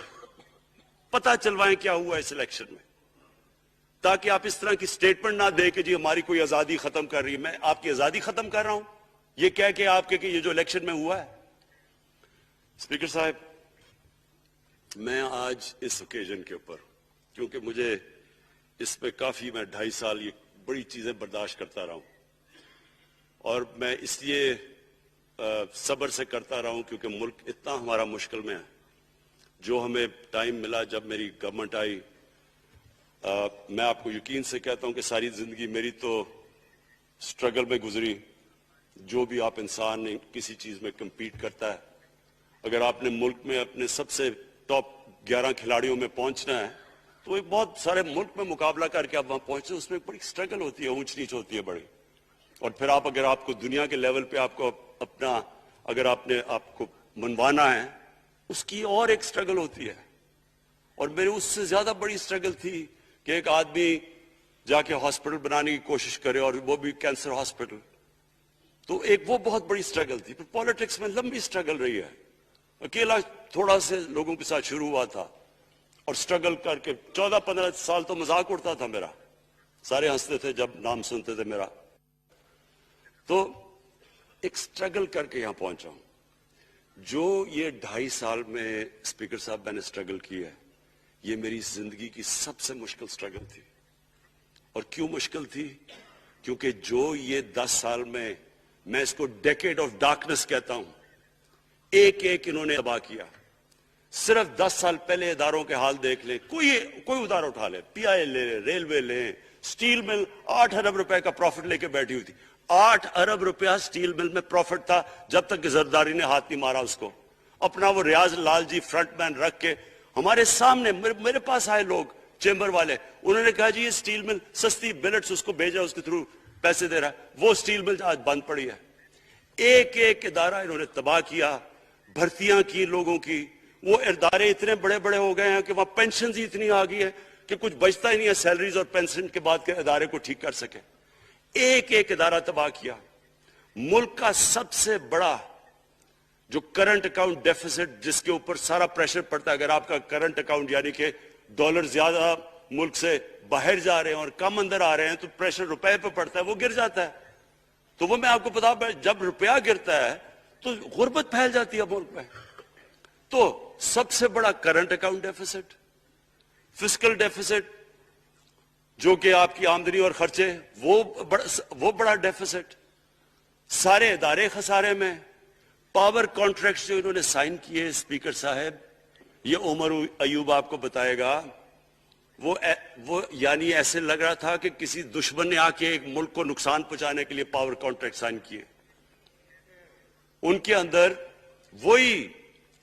پتہ چلوائیں کیا ہوا اس الیکشن میں, تاکہ آپ اس طرح کی سٹیٹمنٹ نہ دیں کہ جی ہماری کوئی آزادی ختم کر رہی ہے. میں آپ کی آزادی ختم کر رہا ہوں یہ کہہ کے آپ کے کہ یہ جو الیکشن میں ہوا ہے. اسپیکر صاحب, میں آج اس اوکیزن کے اوپر, کیونکہ مجھے اس پہ کافی, میں 2.5 سال یہ بڑی چیزیں برداشت کرتا رہا ہوں, اور میں اس لیے صبر سے کرتا رہا ہوں کیونکہ ملک اتنا ہمارا مشکل میں ہے. جو ہمیں ٹائم ملا جب میری گورنمنٹ آئی, میں آپ کو یقین سے کہتا ہوں کہ ساری زندگی میری تو سٹرگل میں گزری. جو بھی آپ انسان نے کسی چیز میں کمپیٹ کرتا ہے, اگر آپ نے ملک میں اپنے سب سے ٹاپ 11 کھلاڑیوں میں پہنچنا ہے تو ایک بہت سارے ملک میں مقابلہ کر کے آپ وہاں پہنچے, اس میں ایک بڑی سٹرگل ہوتی ہے, اونچ نیچ ہوتی ہے بڑی. اور پھر اگر آپ کو دنیا کے لیول پہ آپ کو اپنا, اگر آپ نے آپ کو منوانا ہے, اس کی اور ایک سٹرگل ہوتی ہے. اور میرے اس سے زیادہ بڑی سٹرگل تھی کہ ایک آدمی جا کے ہاسپٹل بنانے کی کوشش کرے, اور وہ بھی کینسر ہاسپٹل. تو ایک وہ بہت بڑی سٹرگل تھی. پھر پالیٹکس میں لمبی سٹرگل رہی ہے. اکیلا تھوڑا سے لوگوں کے ساتھ شروع ہوا تھا, اور سٹرگل کر کے 14-15 سال تو مذاق اڑتا تھا میرا, سارے ہنستے تھے جب نام سنتے تھے میرا. تو ایک سٹرگل کر کے یہاں پہنچا ہوں. جو یہ 2.5 سال میں اسپیکر صاحب میں نے سٹرگل کی ہے, یہ میری زندگی کی سب سے مشکل سٹرگل تھی. اور کیوں مشکل تھی؟ کیونکہ جو یہ 10 سال میں اس کو ڈیکیڈ آف ڈارکنس کہتا ہوں, ایک ایک انہوں نے تباہ کیا. صرف 10 سال پہلے اداروں کے حال دیکھ لیں, کوئی ادارہ اٹھا لیں, پی آئی لے لیں, ریلوے لیں, سٹیل مل 8 ارب روپے کا پروفٹ لے کے بیٹھی ہوئی تھی. 8 ارب روپیہ سٹیل مل میں پروفٹ تھا جب تک کہ زرداری نے ہاتھ نہیں مارا اس کو. اپنا وہ ریاض لال جی فرنٹ مین رکھ کے ہمارے سامنے, میرے پاس آئے لوگ چیمبر والے, انہوں نے کہا جی یہ سٹیل مل سستی بلٹس اس کو بھیجا, اس کے تھرو پیسے دے رہا ہے. وہ سٹیل مل آج بند پڑی ہے. ایک ایک ادارہ انہوں نے تباہ کیا, بھرتیاں کی لوگوں کی. وہ ادارے اتنے بڑے بڑے ہو گئے ہیں کہ وہاں پینشنز ہی اتنی آ گئی ہے کہ کچھ بچتا ہی نہیں ہے سیلریز اور پینشن کے بعد کے ادارے کو ٹھیک کر سکے. ایک ایک ادارہ تباہ کیا. ملک کا سب سے بڑا جو کرنٹ اکاؤنٹ ڈیفیسٹ جس کے اوپر سارا پریشر پڑتا ہے, اگر آپ کا کرنٹ اکاؤنٹ یعنی کہ ڈالر زیادہ ملک سے باہر جا رہے ہیں اور کم اندر آ رہے ہیں تو پریشر روپے پہ پڑتا ہے, وہ گر جاتا ہے. تو وہ میں آپ کو بتا, جب روپیہ گرتا ہے تو غربت پھیل جاتی ہے ملک میں. تو سب سے بڑا current account deficit, fiscal deficits جو کہ آپ کی آمدنی اور خرچے, وہ بڑا ڈیفیسٹ. سارے ادارے خسارے میں. پاور کانٹریکٹس جو انہوں نے سائن کیے اسپیکر صاحب, یہ عمر ایوب آپ کو بتائے گا, وہ یعنی ایسے لگ رہا تھا کہ کسی دشمن نے آ کے ایک ملک کو نقصان پہنچانے کے لیے پاور کانٹریکٹ سائن کیے. ان کے اندر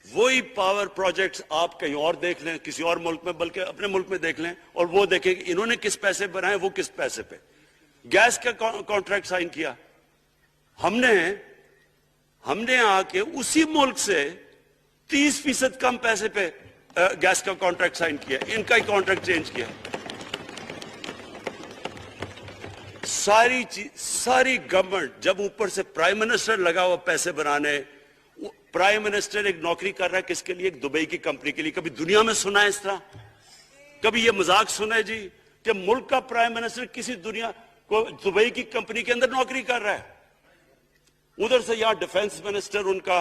وہی پاور پروجیکٹس آپ کہیں اور دیکھ لیں, کسی اور ملک میں, بلکہ اپنے ملک میں دیکھ لیں, اور وہ دیکھیں کہ انہوں نے کس پیسے بنائے, وہ کس پیسے پہ. گیس کا کانٹریکٹ سائن کیا ہم نے آ کے اسی ملک سے 30% کم پیسے پہ گیس کا کانٹریکٹ سائن کیا, ان کا ہی کانٹریکٹ چینج کیا. ساری گورنمنٹ جب اوپر سے پرائم منسٹر لگا ہوا پیسے بنانے. پرائم منسٹر ایک نوکری کر رہا ہے کس کے لیے؟ ایک دبئی کی کمپنی کے لیے. کبھی دنیا میں سنا ہے اس طرح؟ کبھی یہ مذاق سنا ہے جی کہ ملک کا پرائم منسٹر کسی دنیا کو دبئی کی کمپنی کے اندر نوکری کر رہا ہے؟ ادھر سے یہاں ڈیفنس منسٹر ان کا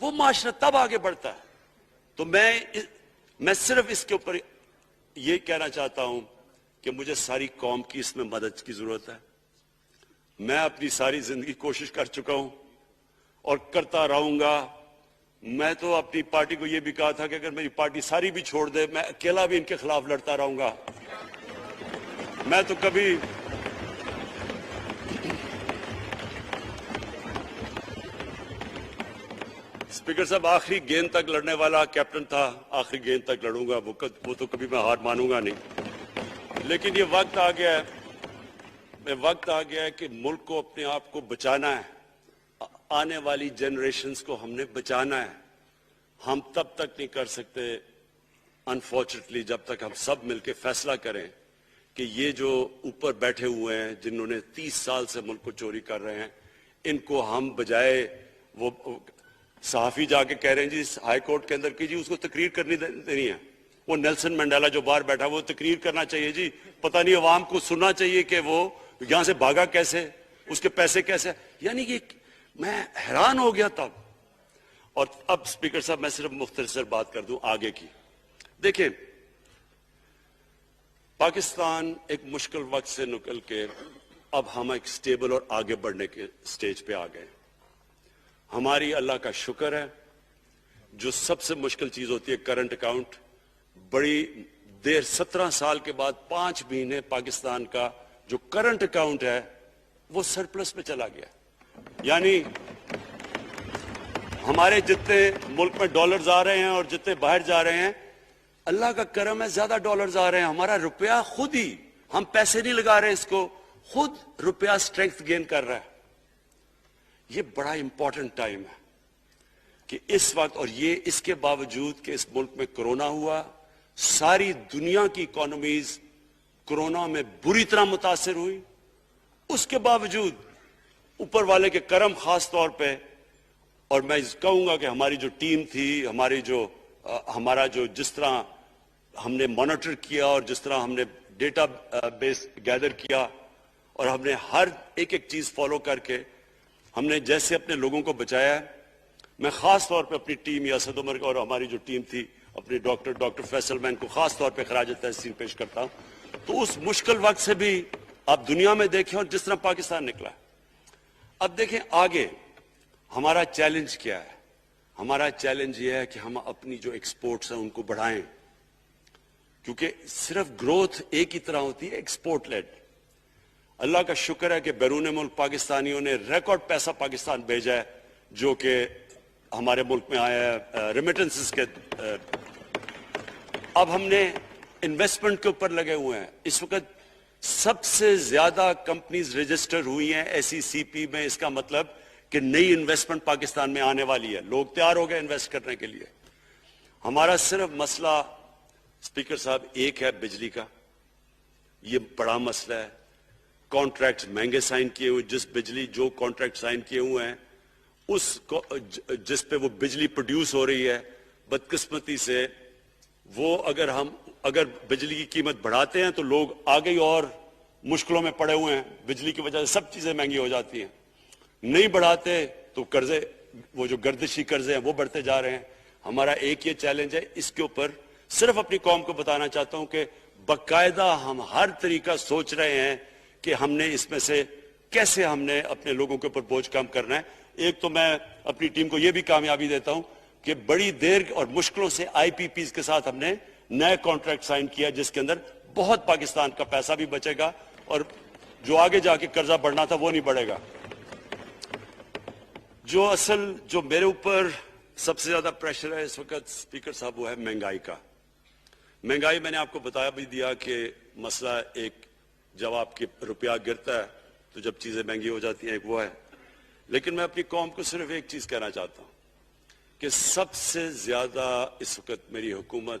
وہ معاشرہ تب آگے بڑھتا ہے. تو میں صرف اس کے اوپر یہ کہنا چاہتا ہوں کہ مجھے ساری قوم کی اس میں مدد کی ضرورت ہے. میں اپنی ساری زندگی کوشش کر چکا ہوں اور کرتا رہوں گا. میں تو اپنی پارٹی کو یہ بھی کہا تھا کہ اگر میری پارٹی ساری بھی چھوڑ دے میں اکیلا بھی ان کے خلاف لڑتا رہوں گا. میں تو کبھی اسپیکر صاحب آخری گیند تک لڑنے والا کیپٹن تھا. آخری گیند تک لڑوں گا، وہ تو کبھی میں ہار مانوں گا نہیں. لیکن یہ وقت آ گیا ہے کہ ملک کو اپنے آپ کو بچانا ہے. آنے والی جنریشنز کو ہم نے بچانا ہے. ہم تب تک نہیں کر سکتے انفارچونیٹلی جب تک ہم سب مل کے فیصلہ کریں کہ یہ جو اوپر بیٹھے ہوئے ہیں جنہوں نے 30 سال سے ملک کو چوری کر رہے ہیں، ان کو ہم بجائے وہ صحافی جا کے کہہ رہے ہیں جی ہائی کورٹ کے اندر کی جی اس کو تقریر کرنی دینی ہے. وہ نیلسن منڈیلا جو باہر بیٹھا وہ تقریر کرنا چاہیے جی. پتہ نہیں عوام کو سننا چاہیے کہ وہ یہاں سے بھاگا کیسے، اس کے پیسے کیسے. یعنی کہ میں حیران ہو گیا تب. اور اب اسپیکر صاحب میں صرف مختصر بات کر دوں آگے کی. دیکھیں پاکستان ایک مشکل وقت سے نکل کے اب ہم ایک سٹیبل اور آگے بڑھنے کے سٹیج پہ آ گئے. ہماری اللہ کا شکر ہے. جو سب سے مشکل چیز ہوتی ہے کرنٹ اکاؤنٹ، بڑی دیر 17 سال کے بعد 5 مہینے پاکستان کا جو کرنٹ اکاؤنٹ ہے وہ سرپلس میں چلا گیا. یعنی ہمارے جتنے ملک میں ڈالرز آ رہے ہیں اور جتنے باہر جا رہے ہیں، اللہ کا کرم ہے زیادہ ڈالرز آ رہے ہیں. ہمارا روپیہ خود ہی، ہم پیسے نہیں لگا رہے اس کو، خود روپیہ سٹرینگتھ گین کر رہا ہے. یہ بڑا امپورٹنٹ ٹائم ہے کہ اس وقت، اور یہ اس کے باوجود کہ اس ملک میں کرونا ہوا، ساری دنیا کی اکانومیز کرونا میں بری طرح متاثر ہوئی، اس کے باوجود اوپر والے کے کرم خاص طور پہ. اور میں کہوں گا کہ ہماری جو ٹیم تھی، ہمارا جو جس طرح ہم نے مانیٹر کیا اور جس طرح ہم نے ڈیٹا بیس گیدر کیا اور ہم نے ہر ایک چیز فالو کر کے ہم نے جیسے اپنے لوگوں کو بچایا ہے. میں خاص طور پہ اپنی ٹیم اسد عمر اور ہماری جو ٹیم تھی اپنی ڈاکٹر فیصل، میں ان کو خاص طور پہ خراج تحسین پیش کرتا ہوں. تو اس مشکل وقت سے بھی آپ دنیا میں دیکھیں اور جس طرح پاکستان نکلا. اب دیکھیں آگے ہمارا چیلنج کیا ہے. ہمارا چیلنج یہ ہے کہ ہم اپنی جو ایکسپورٹس ہیں ان کو بڑھائیں، کیونکہ صرف گروتھ ایک ہی طرح ہوتی ہے، ایکسپورٹ لیڈ. اللہ کا شکر ہے کہ بیرون ملک پاکستانیوں نے ریکارڈ پیسہ پاکستان بھیجا ہے جو کہ ہمارے ملک میں آیا ہے ریمیٹنسز کے. اب ہم نے انویسٹمنٹ کے اوپر لگے ہوئے ہیں. اس وقت سب سے زیادہ کمپنیز رجسٹر ہوئی ہیں SECP میں. اس کا مطلب کہ نئی انویسٹمنٹ پاکستان میں آنے والی ہے. لوگ تیار ہو گئے انویسٹ کرنے کے لیے. ہمارا صرف مسئلہ اسپیکر صاحب ایک ہے بجلی کا. یہ بڑا مسئلہ ہے. کانٹریکٹ مہنگے سائن کیے ہوئے، جو کانٹریکٹ سائن کیے ہوئے ہیں جس پہ وہ بجلی پروڈیوس ہو رہی ہے، بدقسمتی سے وہ اگر بجلی کی قیمت بڑھاتے ہیں تو لوگ آگے اور مشکلوں میں پڑے ہوئے ہیں. بجلی کی وجہ سے سب چیزیں مہنگی ہو جاتی ہیں. نہیں بڑھاتے تو قرضے، وہ جو گردشی قرضے ہیں وہ بڑھتے جا رہے ہیں. ہمارا ایک یہ چیلنج ہے. اس کے اوپر صرف اپنی قوم کو بتانا چاہتا ہوں کہ باقاعدہ ہم ہر طریقہ سوچ رہے ہیں کہ ہم نے اس میں سے کیسے ہم نے اپنے لوگوں کے اوپر بوجھ کم کرنا ہے. ایک تو میں اپنی ٹیم کو یہ بھی کامیابی دیتا ہوں کہ بڑی دیر اور مشکلوں سے IPPs کے ساتھ ہم نے نئے کانٹریکٹ سائن کیا جس کے اندر بہت پاکستان کا پیسہ بھی بچے گا اور جو آگے جا کے قرضہ بڑھنا تھا وہ نہیں بڑھے گا. جو میرے اوپر سب سے زیادہ پریشر ہے اس وقت اسپیکر صاحب وہ ہے مہنگائی کا. مہنگائی میں نے آپ کو بتایا بھی دیا کہ مسئلہ ایک جب آپ کے روپیہ گرتا ہے تو جب چیزیں مہنگی ہو جاتی ہیں ایک وہ ہے. لیکن میں اپنی قوم کو صرف ایک چیز کہنا چاہتا ہوں کہ سب سے زیادہ اس وقت میری حکومت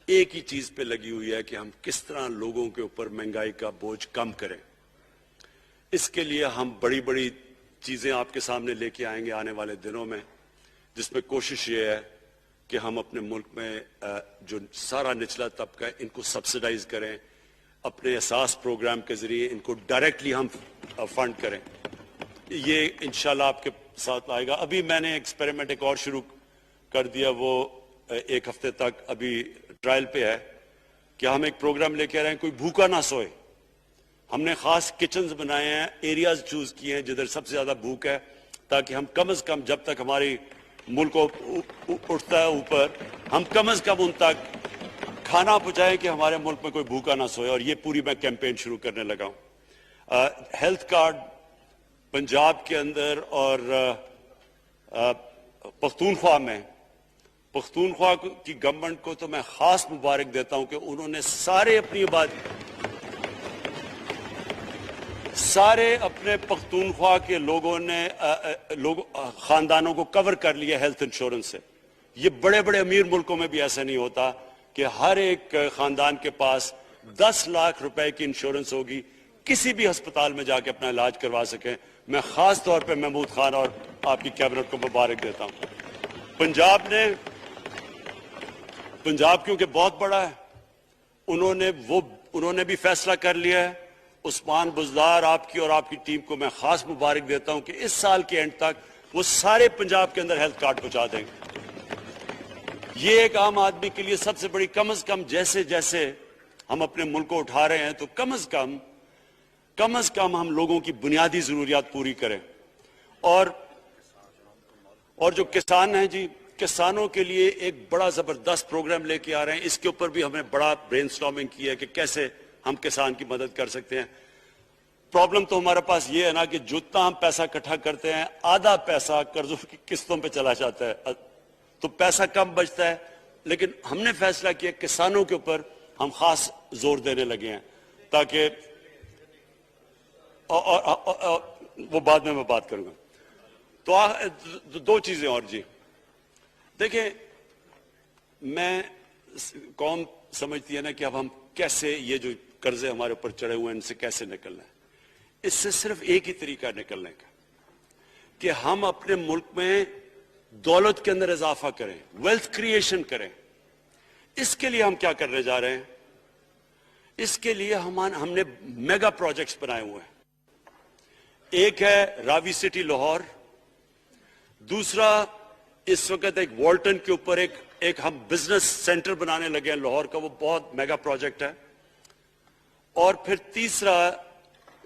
ایک ہی چیز پہ لگی ہوئی ہے کہ ہم کس طرح لوگوں کے اوپر مہنگائی کا بوجھ کم کریں. اس کے لیے ہم بڑی بڑی چیزیں آپ کے سامنے لے کے آئیں گے آنے والے دنوں میں، جس میں کوشش یہ ہے کہ ہم اپنے ملک میں جو سارا نچلا طبقہ ہے ان کو سبسڈائز کریں. اپنے احساس پروگرام کے ذریعے ان کو ڈائریکٹلی ہم فنڈ کریں. یہ انشاءاللہ آپ کے ساتھ لائے گا. ابھی میں نے ایکسپیریمنٹ ایک اور شروع کر دیا, وہ ایک ہفتے تک ابھی ٹرائل پہ ہے, کہ ہم ایک پروگرام لے کے آ رہے ہیں, کوئی بھوکا نہ سوئے. ہم نے خاص کچنز بنائے ہیں, ایریاز چوز کیے ہیں جدھر سب سے زیادہ بھوک ہے, تاکہ ہم کم از کم جب تک ہماری ملک اٹھتا ہے اوپر, ہم کم از کم ان تک کھانا پہنچائیں کہ ہمارے ملک میں کوئی بھوکا نہ سوئے. اور یہ پوری میں کیمپین شروع کرنے لگا ہوں. ہیلتھ کارڈ پنجاب کے اندر اور پختونخوا میں, پختونخوا کی گورنمنٹ کو تو میں خاص مبارک دیتا ہوں کہ انہوں نے سارے اپنے پختونخوا کے لوگوں نے خاندانوں کو کور کر لیا ہیلتھ انشورنس سے. یہ بڑے بڑے امیر ملکوں میں بھی ایسا نہیں ہوتا کہ ہر ایک خاندان کے پاس 10 لاکھ روپے کی انشورنس ہوگی, کسی بھی ہسپتال میں جا کے اپنا علاج کروا سکیں. میں خاص طور پہ محمود خان اور آپ کی کیبنٹ کو مبارک دیتا ہوں. پنجاب کیونکہ بہت بڑا ہے, انہوں نے بھی فیصلہ کر لیا ہے. عثمان بزدار آپ کی اور آپ کی ٹیم کو میں خاص مبارک دیتا ہوں کہ اس سال کے اینڈ تک وہ سارے پنجاب کے اندر ہیلتھ کارڈ پہنچا دیں گے. یہ ایک عام آدمی کے لیے سب سے بڑی, کم از کم جیسے جیسے ہم اپنے ملک کو اٹھا رہے ہیں تو کم از کم ہم لوگوں کی بنیادی ضروریات پوری کریں. اور جو کسان ہیں جی, کسانوں کے لیے ایک بڑا زبردست پروگرام لے کے آ رہے ہیں. اس کے اوپر بھی ہم نے بڑا برین سٹارمنگ کی ہے کہ کیسے ہم کسان کی مدد کر سکتے ہیں. پرابلم تو ہمارے پاس یہ ہے نا کہ جتنا ہم پیسہ اکٹھا کرتے ہیں, آدھا پیسہ قرضوں کی قسطوں پہ چلا جاتا ہے, تو پیسہ کم بچتا ہے. لیکن ہم نے فیصلہ کیا کسانوں کے اوپر ہم خاص زور دینے لگے ہیں, تاکہ وہ بعد میں بات کروں گا. تو 2 چیزیں اور جی. دیکھیں, میں قوم سمجھتی ہے نا کہ اب ہم کیسے یہ جو قرضے ہمارے اوپر چڑھے ہوئے ہیں ان سے کیسے نکلنا ہے. اس سے صرف ایک ہی طریقہ نکلنے کا کہ ہم اپنے ملک میں دولت کے اندر اضافہ کریں, ویلتھ کریشن کریں. اس کے لیے ہم کیا کرنے جا رہے ہیں؟ اس کے لیے ہم نے میگا پروجیکٹس بنائے ہوئے ہیں. ایک ہے راوی سٹی لاہور, دوسرا اس وقت ایک والٹن کے اوپر ایک ہم بزنس سینٹر بنانے لگے ہیں لاہور کا, وہ بہت میگا پروجیکٹ ہے. اور پھر تیسرا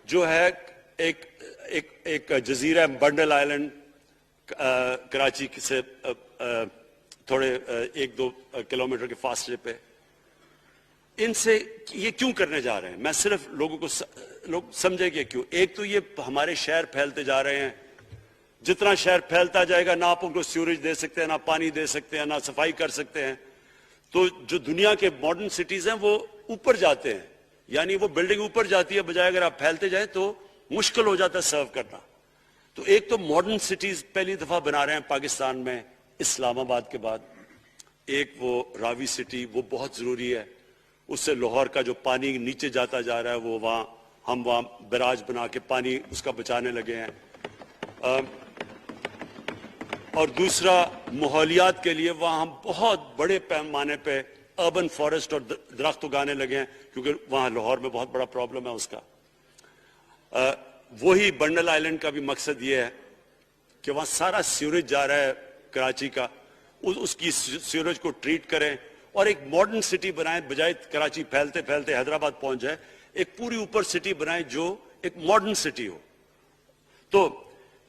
جو ہے ایک جزیرہ بنڈل آئلینڈ, کراچی سے تھوڑے 1-2 کلومیٹر کے فاصلے پہ. ان سے یہ کیوں کرنے جا رہے ہیں؟ میں صرف لوگ سمجھے کہ کیوں. ایک تو یہ ہمارے شہر پھیلتے جا رہے ہیں, جتنا شہر پھیلتا جائے گا نہ آپ ان کو سیوریج دے سکتے ہیں, نہ پانی دے سکتے ہیں, نہ صفائی کر سکتے ہیں. تو جو دنیا کے ماڈرن سٹیز ہیں وہ اوپر جاتے ہیں, یعنی وہ بلڈنگ اوپر جاتی ہے, بجائے اگر آپ پھیلتے جائیں تو مشکل ہو جاتا ہے سرو کرنا. تو ایک تو ماڈرن سٹیز پہلی دفعہ بنا رہے ہیں پاکستان میں اسلام آباد کے بعد. ایک وہ راوی سٹی, وہ بہت ضروری ہے. اس سے لاہور کا جو پانی نیچے جاتا جا رہا ہے وہ ہم وہاں بیراج بنا کے پانی اس کا بچانے لگے ہیں. اور دوسرا ماحولیات کے لیے وہاں ہم بہت بڑے پیمانے پہ اربن فارسٹ اور درخت اگانے لگے ہیں, کیونکہ وہاں لاہور میں بہت بڑا پرابلم ہے اس کا. وہی بنڈل آئلینڈ کا بھی مقصد یہ ہے کہ وہاں سارا سیوریج جا رہا ہے کراچی کا, اس کی سیوریج کو ٹریٹ کریں اور ایک ماڈرن سٹی بنائیں, بجائے کراچی پھیلتے پھیلتے حیدرآباد پہنچ جائے, ایک پوری اوپر سٹی بنائیں جو ایک ماڈرن سٹی ہو. تو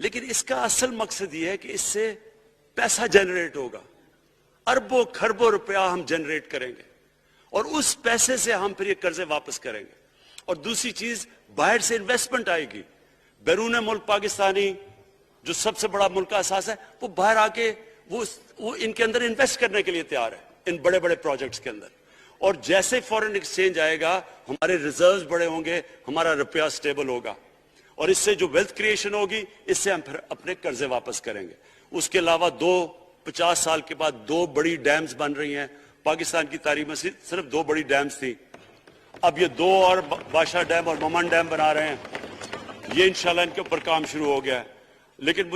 لیکن اس کا اصل مقصد یہ ہے کہ اس سے پیسہ جنریٹ ہوگا, اربوں کھربوں روپیہ ہم جنریٹ کریں گے, اور اس پیسے سے ہم پھر یہ قرضے واپس کریں گے. اور دوسری چیز, باہر سے انویسٹمنٹ آئے گی. بیرون ملک پاکستانی جو سب سے بڑا ملک کا اساس ہے, وہ باہر آ کے وہ ان کے اندر انویسٹ کرنے کے لیے تیار ہے, ان بڑے بڑے پروجیکٹس کے اندر. اور جیسے فورن ایکسچینج آئے گا, ہمارے ریزروز بڑے ہوں گے, ہمارا روپیہ سٹیبل ہوگا, اور اس سے جو ویلتھ کریشن ہوگی, اس سے ہم پھر اپنے قرضے واپس کریں گے. اس کے علاوہ 50 سال کے بعد 2 بڑی ڈیمز بن رہی ہیں. پاکستان کی تاریخ میں صرف 2 بڑی ڈیمز تھی, اب یہ 2 اور بادشاہ ڈیم اور ممن ڈیم بنا رہے ہیں. یہ انشاءاللہ ان کے اوپر کام شروع ہو گیا ہے. لیکن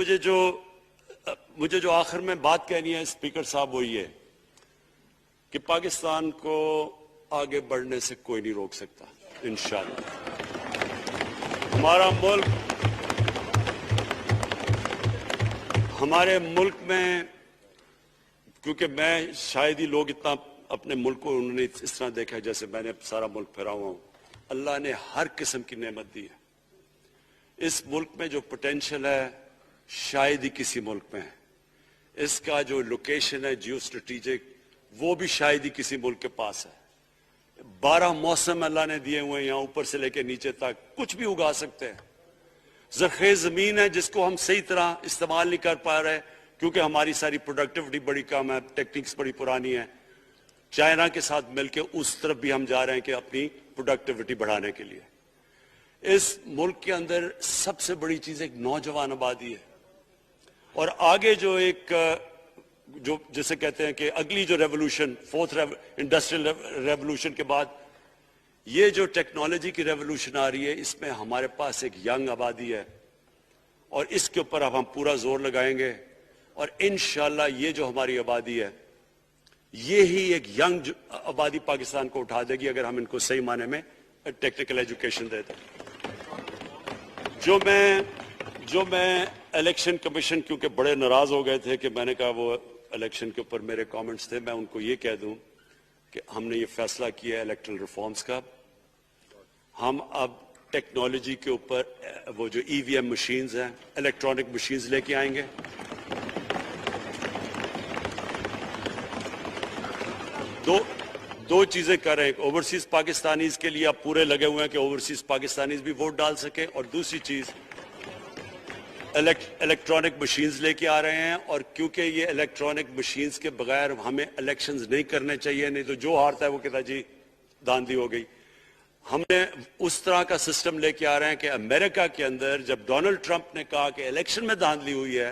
مجھے جو آخر میں بات کہنی ہے اسپیکر صاحب, وہ یہ کہ پاکستان کو آگے بڑھنے سے کوئی نہیں روک سکتا انشاءاللہ. ہمارے ملک میں کیونکہ میں شاید ہی لوگ اتنا اپنے ملک کو انہوں نے اس طرح دیکھا ہے جیسے میں نے سارا ملک پھیرا ہوا ہوں. اللہ نے ہر قسم کی نعمت دی ہے. اس ملک میں جو پوٹینشیل ہے شاید ہی کسی ملک میں ہے. اس کا جو لوکیشن ہے جیو اسٹریٹجک وہ بھی شاید ہی کسی ملک کے پاس ہے. 12 موسم اللہ نے دیے ہوئے ہیں, یہاں اوپر سے لے کے نیچے تک کچھ بھی اگا سکتے ہیں. زرخیز زمین ہے جس کو ہم صحیح طرح استعمال نہیں کر پا رہے کیونکہ ہماری ساری پروڈکٹیوٹی بڑی کم ہے, ٹیکنیکس بڑی پرانی ہے. چائنا کے ساتھ مل کے اس طرف بھی ہم جا رہے ہیں کہ اپنی پروڈکٹیوٹی بڑھانے کے لیے. اس ملک کے اندر سب سے بڑی چیز ایک نوجوان آبادی ہے, اور آگے جو ایک جو جسے کہتے ہیں کہ اگلی جو ریولوشن, 4th انڈسٹریل ریولوشن کے بعد یہ جو ٹیکنالوجی کی ریولوشن آ رہی ہے, اس میں ہمارے پاس ایک ینگ آبادی ہے اور اس کے اوپر اب ہم پورا زور لگائیں گے. اور انشاءاللہ یہ جو ہماری آبادی ہے یہی ایک ینگ آبادی پاکستان کو اٹھا دے گی اگر ہم ان کو صحیح معنی میں ٹیکنیکل ایجوکیشن دے دیں. جو میں الیکشن کمیشن کیونکہ بڑے ناراض ہو گئے تھے کہ میں نے کہا وہ الیکشن کے اوپر میرے کامنٹس تھے, میں ان کو یہ کہہ دوں کہ ہم نے یہ فیصلہ کیا ہے الیکٹرل ریفارمز کا. ہم اب ٹیکنالوجی کے اوپر وہ جو ای وی ایم مشینز ہیں, الیکٹرانک مشینز لے کے آئیں گے. دو چیزیں کر رہے ہیں. اوورسیز پاکستانیز کے لیے آپ پورے لگے ہوئے ہیں کہ اوورسیز پاکستانیز بھی ووٹ ڈال سکیں, اور دوسری چیز الیکٹرانک مشینز لے کے آ رہے ہیں. اور کیونکہ یہ الیکٹرانک مشینز کے بغیر ہمیں الیکشنز نہیں کرنے چاہیے, نہیں تو جو ہارتا ہے وہ کہتا جی داندھی ہو گئی. ہم نے اس طرح کا سسٹم لے کے آ رہے ہیں کہ امریکہ کے اندر جب ڈونلڈ ٹرمپ نے کہا کہ الیکشن میں دھاندلی ہوئی ہے,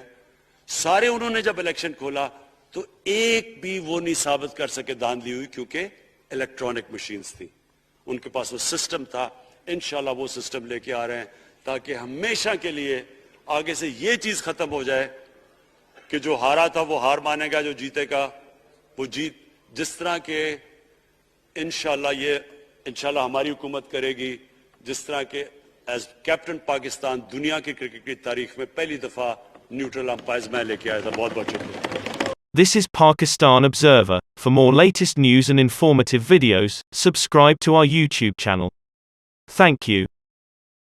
سارے انہوں نے جب الیکشن کھولا تو ایک بھی وہ نہیں ثابت کر سکے دھاندلی ہوئی کیونکہ الیکٹرانک مشینز تھی, ان کے پاس وہ سسٹم تھا. انشاءاللہ وہ سسٹم لے کے آ رہے ہیں تاکہ ہمیشہ کے لیے آگے سے یہ چیز ختم ہو جائے کہ جو ہارا تھا وہ ہار مانے گا, جو جیتے گا وہ جیت. جس طرح کہ انشاءاللہ ہماری حکومت کرے گی, جس طرح کہ ایز کیپٹن پاکستان دنیا کی کرکٹ کی تاریخ میں پہلی دفعہ نیوٹرل امپائرز میں لے کے آیا تھا. بہت بہت شکریہ. This is Pakistan Observer. For more latest news and informative videos, subscribe to our YouTube channel. Thank you.